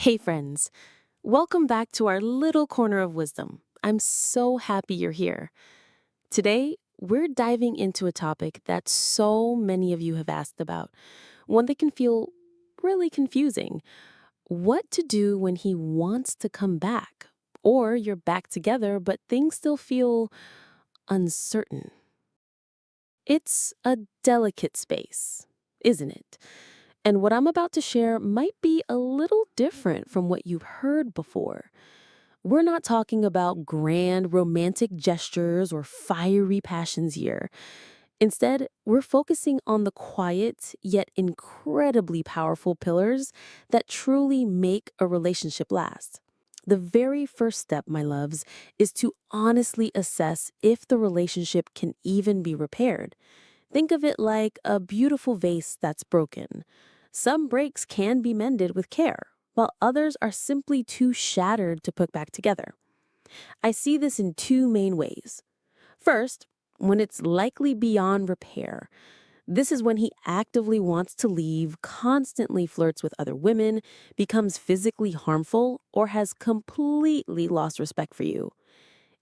Hey, friends. Welcome back to our little corner of wisdom. I'm so happy you're here. Today, we're diving into a topic that so many of you have asked about, one that can feel really confusing. What to do when he wants to come back? Or you're back together, but things still feel uncertain. It's a delicate space, isn't it? And what I'm about to share might be a little different from what you've heard before. We're not talking about grand romantic gestures or fiery passions here. Instead, we're focusing on the quiet yet incredibly powerful pillars that truly make a relationship last. The very first step, my loves, is to honestly assess if the relationship can even be repaired. Think of it like a beautiful vase that's broken. Some breaks can be mended with care, while others are simply too shattered to put back together. I see this in two main ways. First, when it's likely beyond repair. This is when he actively wants to leave, constantly flirts with other women, becomes physically harmful, or has completely lost respect for you.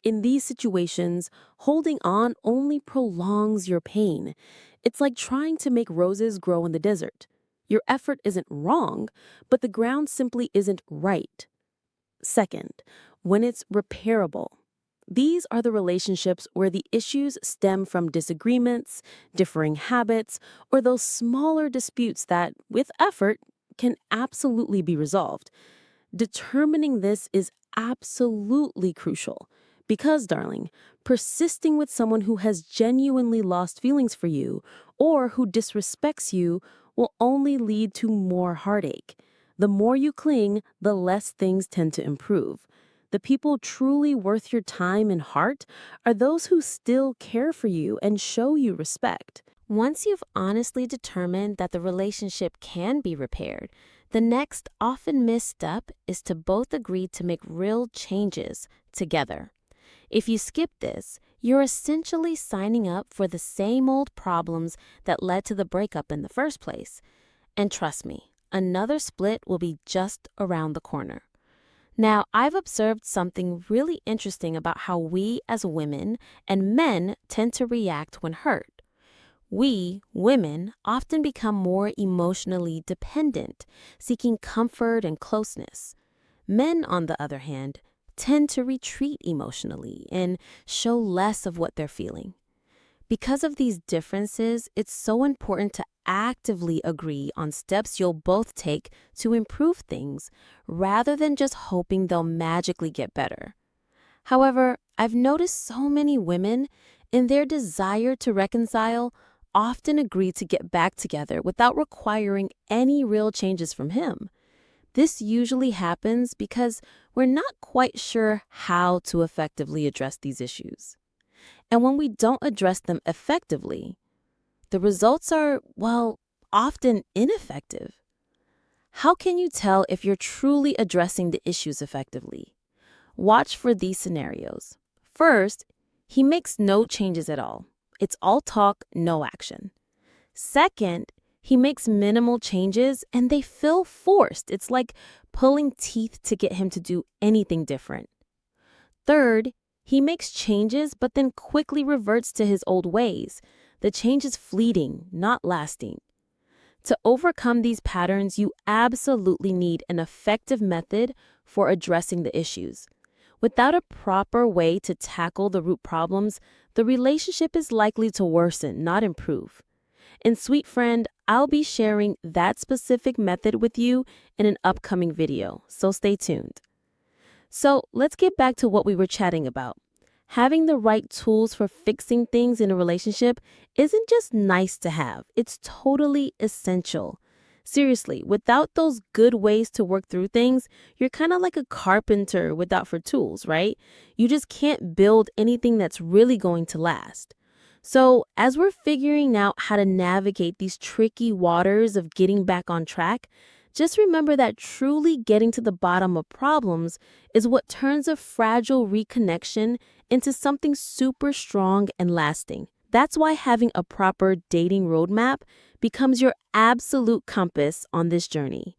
In these situations, holding on only prolongs your pain. It's like trying to make roses grow in the desert. Your effort isn't wrong, but the ground simply isn't right. Second, when it's repairable. These are the relationships where the issues stem from disagreements, differing habits, or those smaller disputes that, with effort, can absolutely be resolved. Determining this is absolutely crucial because, darling, persisting with someone who has genuinely lost feelings for you or who disrespects you will only lead to more heartache. The more you cling, the less things tend to improve. The people truly worth your time and heart are those who still care for you and show you respect. Once you've honestly determined that the relationship can be repaired, the next often missed step is to both agree to make real changes together. If you skip this, you're essentially signing up for the same old problems that led to the breakup in the first place. And trust me, another split will be just around the corner. Now, I've observed something really interesting about how we as women and men tend to react when hurt. We, women, often become more emotionally dependent, seeking comfort and closeness. Men, on the other hand, tend to retreat emotionally and show less of what they're feeling. Because of these differences, it's so important to actively agree on steps you'll both take to improve things, rather than just hoping they'll magically get better. However, I've noticed so many women, in their desire to reconcile, often agree to get back together without requiring any real changes from him. This usually happens because we're not quite sure how to effectively address these issues. And when we don't address them effectively, the results are, well, often ineffective. How can you tell if you're truly addressing the issues effectively? Watch for these scenarios. First, he makes no changes at all. It's all talk, no action. Second, he makes minimal changes and they feel forced. It's like pulling teeth to get him to do anything different. Third, he makes changes but then quickly reverts to his old ways. The change is fleeting, not lasting. To overcome these patterns, you absolutely need an effective method for addressing the issues. Without a proper way to tackle the root problems, the relationship is likely to worsen, not improve. And sweet friend, I'll be sharing that specific method with you in an upcoming video, so stay tuned. So let's get back to what we were chatting about. Having the right tools for fixing things in a relationship isn't just nice to have, it's totally essential. Seriously, without those good ways to work through things, you're kind of like a carpenter without for tools, right? You just can't build anything that's really going to last. So, as we're figuring out how to navigate these tricky waters of getting back on track, just remember that truly getting to the bottom of problems is what turns a fragile reconnection into something super strong and lasting. That's why having a proper dating roadmap becomes your absolute compass on this journey.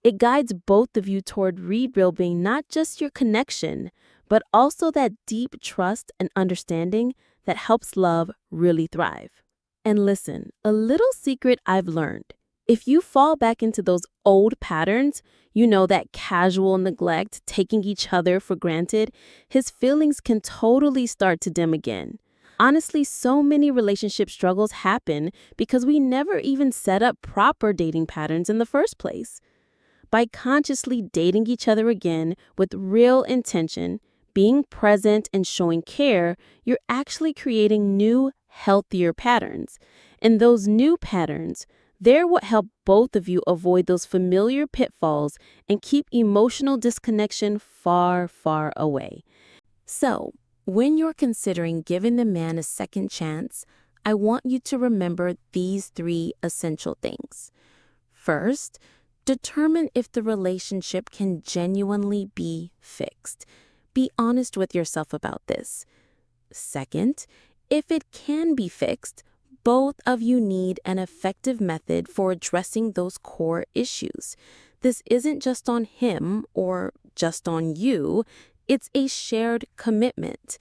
It guides both of you toward rebuilding not just your connection, but also that deep trust and understanding that helps love really thrive. And listen, a little secret I've learned. If you fall back into those old patterns, that casual neglect, taking each other for granted, his feelings can totally start to dim again. Honestly, so many relationship struggles happen because we never even set up proper dating patterns in the first place. By consciously dating each other again with real intention, being present and showing care, you're actually creating new, healthier patterns. And those new patterns, they're what help both of you avoid those familiar pitfalls and keep emotional disconnection far, far away. So, when you're considering giving the man a second chance, I want you to remember these 3 essential things. First, determine if the relationship can genuinely be fixed. Be honest with yourself about this. Second, if it can be fixed, both of you need an effective method for addressing those core issues. This isn't just on him or just on you, it's a shared commitment.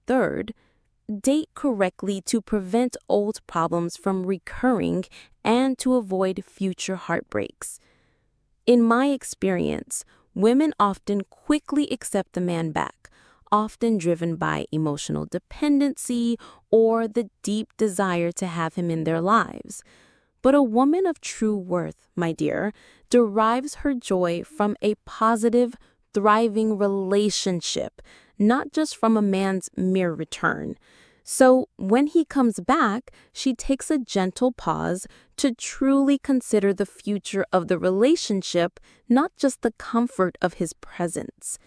Third, date correctly to prevent old problems from recurring and to avoid future heartbreaks. In my experience, women often quickly accept the man back, often driven by emotional dependency or the deep desire to have him in their lives. But a woman of true worth, my dear, derives her joy from a positive, thriving relationship, not just from a man's mere return. So when he comes back, she takes a gentle pause to truly consider the future of the relationship, not just the comfort of his presence.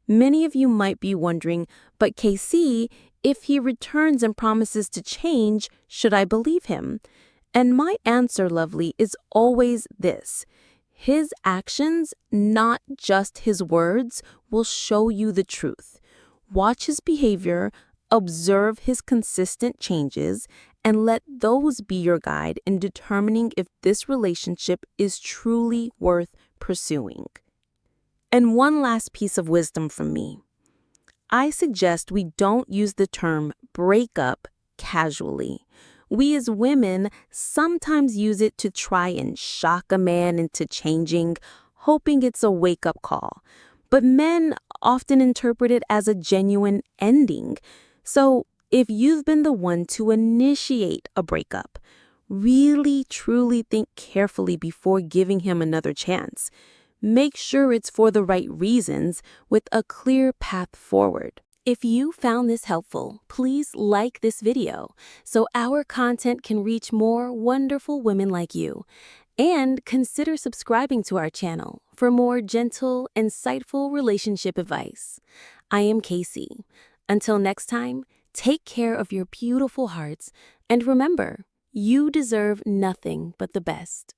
Many of you might be wondering, but KC, if he returns and promises to change, should I believe him? And my answer, lovely, is always this. His actions, not just his words, will show you the truth. Watch his behavior, observe his consistent changes, and let those be your guide in determining if this relationship is truly worth pursuing. And one last piece of wisdom from me. I suggest we don't use the term breakup casually. We as women sometimes use it to try and shock a man into changing, hoping it's a wake-up call. But men often interpret it as a genuine ending. So if you've been the one to initiate a breakup, really truly think carefully before giving him another chance. Make sure it's for the right reasons with a clear path forward. If you found this helpful, please like this video so our content can reach more wonderful women like you. And consider subscribing to our channel for more gentle, insightful relationship advice. I am Casey. Until next time, take care of your beautiful hearts and remember, you deserve nothing but the best.